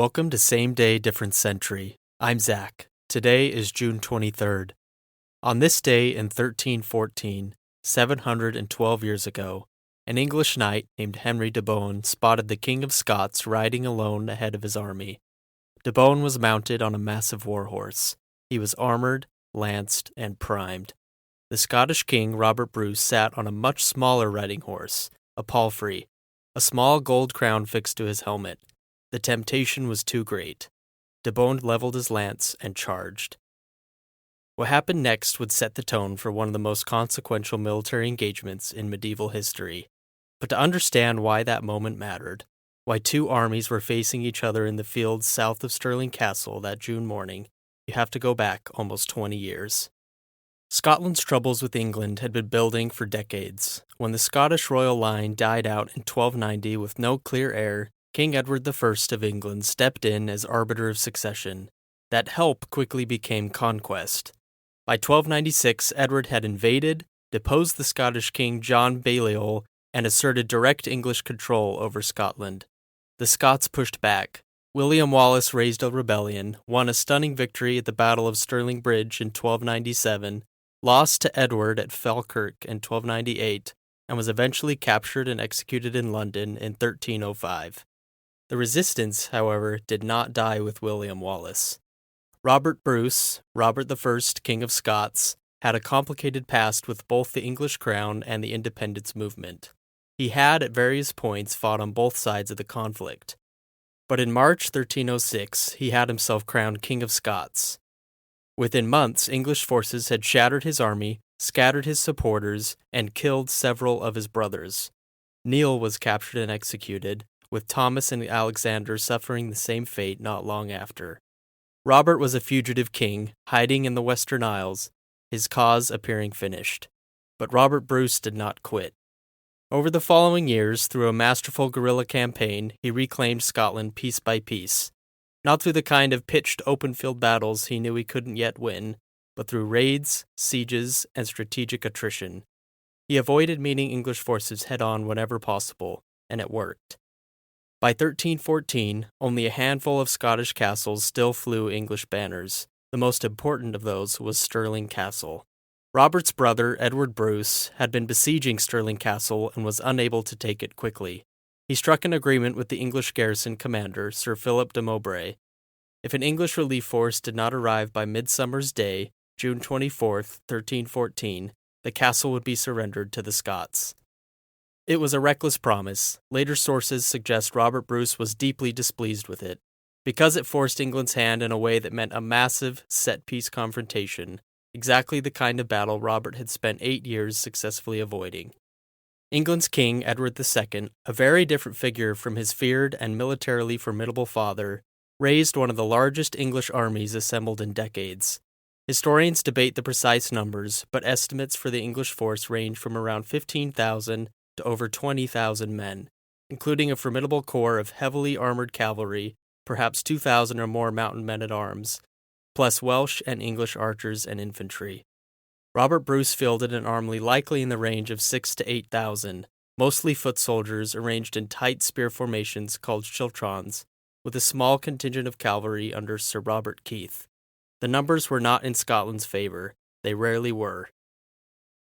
Welcome to Same Day, Different Century. I'm Zach. Today is June 23rd. On this day in 1314, 712 years ago, an English knight named Henry de Bohun spotted the King of Scots riding alone ahead of his army. De Bohun was mounted on a massive warhorse. He was armored, lanced, and primed. The Scottish king, Robert Bruce, sat on a much smaller riding horse, a palfrey, a small gold crown fixed to his helmet. The temptation was too great. De Bohun leveled his lance and charged. What happened next would set the tone for one of the most consequential military engagements in medieval history. But to understand why that moment mattered, why two armies were facing each other in the fields south of Stirling Castle that June morning, you have to go back almost 20 years. Scotland's troubles with England had been building for decades. When the Scottish royal line died out in 1290 with no clear heir, King Edward I of England stepped in as arbiter of succession. That help quickly became conquest. By 1296, Edward had invaded, deposed the Scottish king John Balliol, and asserted direct English control over Scotland. The Scots pushed back. William Wallace raised a rebellion, won a stunning victory at the Battle of Stirling Bridge in 1297, lost to Edward at Falkirk in 1298, and was eventually captured and executed in London in 1305. The resistance, however, did not die with William Wallace. Robert Bruce, Robert I, King of Scots, had a complicated past with both the English crown and the independence movement. He had, at various points, fought on both sides of the conflict. But in March 1306, he had himself crowned King of Scots. Within months, English forces had shattered his army, scattered his supporters, and killed several of his brothers. Neil was captured and executed, with Thomas and Alexander suffering the same fate not long after. Robert was a fugitive king, hiding in the Western Isles, his cause appearing finished. But Robert Bruce did not quit. Over the following years, through a masterful guerrilla campaign, he reclaimed Scotland piece by piece. Not through the kind of pitched open-field battles he knew he couldn't yet win, but through raids, sieges, and strategic attrition. He avoided meeting English forces head-on whenever possible, and it worked. By 1314, only a handful of Scottish castles still flew English banners. The most important of those was Stirling Castle. Robert's brother, Edward Bruce, had been besieging Stirling Castle and was unable to take it quickly. He struck an agreement with the English garrison commander, Sir Philip de Mowbray. If an English relief force did not arrive by Midsummer's Day, June 24, 1314, the castle would be surrendered to the Scots. It was a reckless promise. Later sources suggest Robert Bruce was deeply displeased with it, because it forced England's hand in a way that meant a massive, set-piece confrontation, exactly the kind of battle Robert had spent 8 years successfully avoiding. England's king, Edward II, a very different figure from his feared and militarily formidable father, raised one of the largest English armies assembled in decades. Historians debate the precise numbers, but estimates for the English force range from around 15,000 to over 20,000 men, including a formidable corps of heavily armored cavalry, perhaps 2,000 or more mounted men-at-arms, plus Welsh and English archers and infantry. Robert Bruce fielded an army likely in the range of 6,000 to 8,000, mostly foot soldiers arranged in tight spear formations called schiltrons, with a small contingent of cavalry under Sir Robert Keith. The numbers were not in Scotland's favor. They rarely were.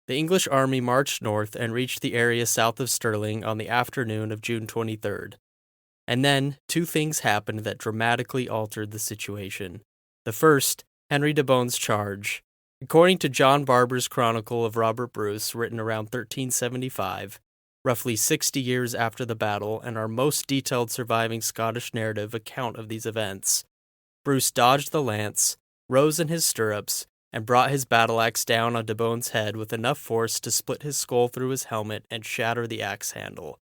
The English army marched north and reached the area south of Stirling on the afternoon of June 23rd. And then, two things happened that dramatically altered the situation. The first, Henry de Bohun's charge. According to John Barber's Chronicle of Robert Bruce, written around 1375, roughly 60 years after the battle and our most detailed surviving Scottish narrative account of these events, Bruce dodged the lance, rose in his stirrups, and brought his battle-axe down on de Bohun's head with enough force to split his skull through his helmet and shatter the axe handle.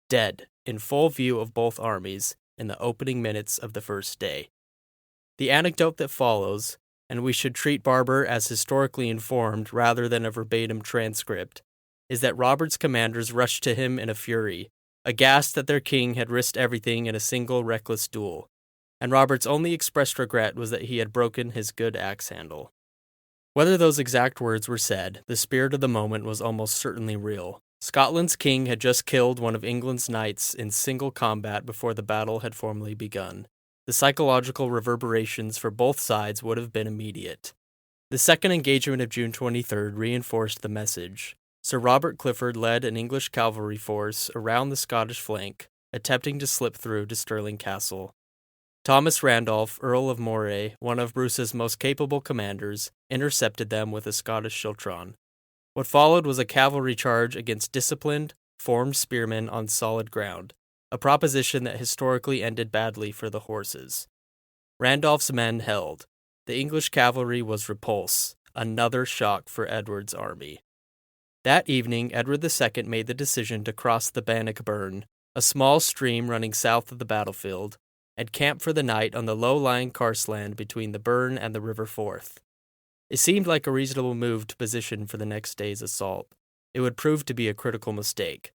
Dead, in full view of both armies, in the opening minutes of the first day. The anecdote that follows, and we should treat Barber as historically informed rather than a verbatim transcript, is that Robert's commanders rushed to him in a fury, aghast that their king had risked everything in a single reckless duel, and Robert's only expressed regret was that he had broken his good axe handle. Whether those exact words were said, the spirit of the moment was almost certainly real. Scotland's king had just killed one of England's knights in single combat before the battle had formally begun. The psychological reverberations for both sides would have been immediate. The second engagement of June 23rd reinforced the message. Sir Robert Clifford led an English cavalry force around the Scottish flank, attempting to slip through to Stirling Castle. Thomas Randolph, Earl of Moray, one of Bruce's most capable commanders, intercepted them with a Scottish schiltron. What followed was a cavalry charge against disciplined, formed spearmen on solid ground, a proposition that historically ended badly for the horses. Randolph's men held. The English cavalry was repulsed, another shock for Edward's army. That evening, Edward II made the decision to cross the Bannockburn, a small stream running south of the battlefield, and camp for the night on the low-lying karstland between the burn and the River Forth. It seemed like a reasonable move to position for the next day's assault. It would prove to be a critical mistake.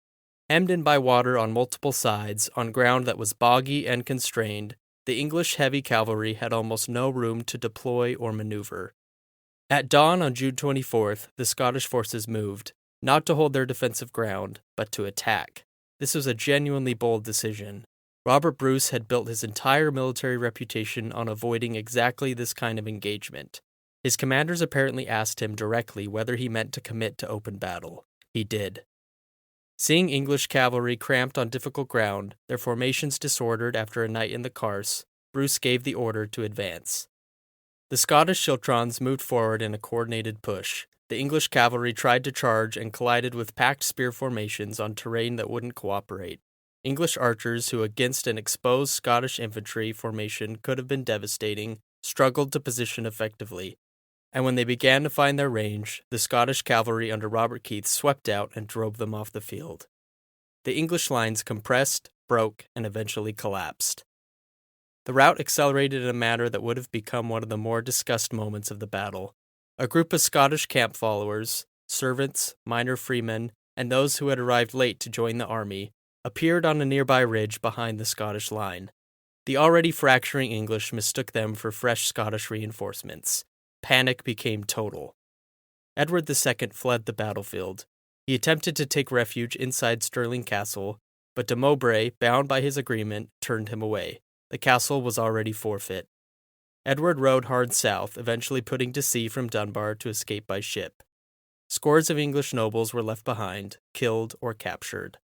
Hemmed in by water on multiple sides, on ground that was boggy and constrained, the English heavy cavalry had almost no room to deploy or maneuver. At dawn on June 24th, the Scottish forces moved, not to hold their defensive ground, but to attack. This was a genuinely bold decision. Robert Bruce had built his entire military reputation on avoiding exactly this kind of engagement. His commanders apparently asked him directly whether he meant to commit to open battle. He did. Seeing English cavalry cramped on difficult ground, their formations disordered after a night in the Carse, Bruce gave the order to advance. The Scottish schiltrons moved forward in a coordinated push. The English cavalry tried to charge and collided with packed spear formations on terrain that wouldn't cooperate. English archers, who against an exposed Scottish infantry formation could have been devastating, struggled to position effectively. And when they began to find their range, the Scottish cavalry under Robert Keith swept out and drove them off the field. The English lines compressed, broke, and eventually collapsed. The rout accelerated in a manner that would have become one of the more discussed moments of the battle. A group of Scottish camp followers, servants, minor freemen, and those who had arrived late to join the army, appeared on a nearby ridge behind the Scottish line. The already fracturing English mistook them for fresh Scottish reinforcements. Panic became total. Edward II fled the battlefield. He attempted to take refuge inside Stirling Castle, but de Mowbray, bound by his agreement, turned him away. The castle was already forfeit. Edward rode hard south, eventually putting to sea from Dunbar to escape by ship. Scores of English nobles were left behind, killed or captured.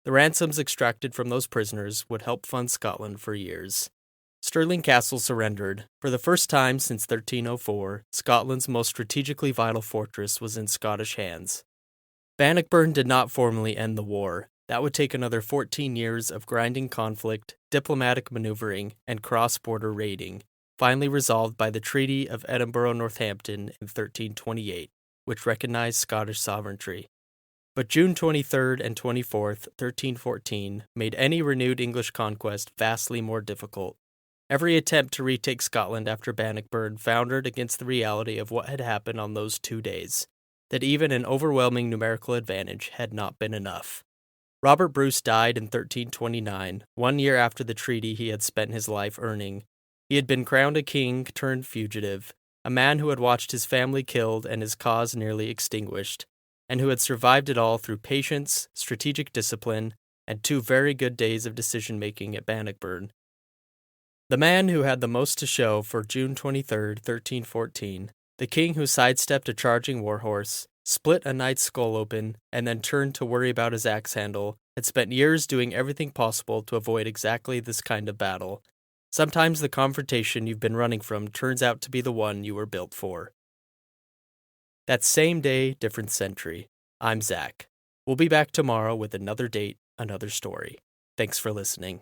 The ransoms extracted from those prisoners would help fund Scotland for years. Stirling Castle surrendered. For the first time since 1304, Scotland's most strategically vital fortress was in Scottish hands. Bannockburn did not formally end the war. That would take another 14 years of grinding conflict, diplomatic maneuvering, and cross-border raiding, finally resolved by the Treaty of Edinburgh-Northampton in 1328, which recognized Scottish sovereignty. But June 23rd and 24th, 1314, made any renewed English conquest vastly more difficult. Every attempt to retake Scotland after Bannockburn foundered against the reality of what had happened on those 2 days, that even an overwhelming numerical advantage had not been enough. Robert Bruce died in 1329, 1 year after the treaty he had spent his life earning. He had been crowned a king turned fugitive, a man who had watched his family killed and his cause nearly extinguished, and who had survived it all through patience, strategic discipline, and 2 very good days of decision-making at Bannockburn. The man who had the most to show for June 23, 1314, the king who sidestepped a charging warhorse, split a knight's skull open, and then turned to worry about his axe handle, had spent years doing everything possible to avoid exactly this kind of battle. Sometimes the confrontation you've been running from turns out to be the one you were built for. That same day, different century. I'm Zach. We'll be back tomorrow with another date, another story. Thanks for listening.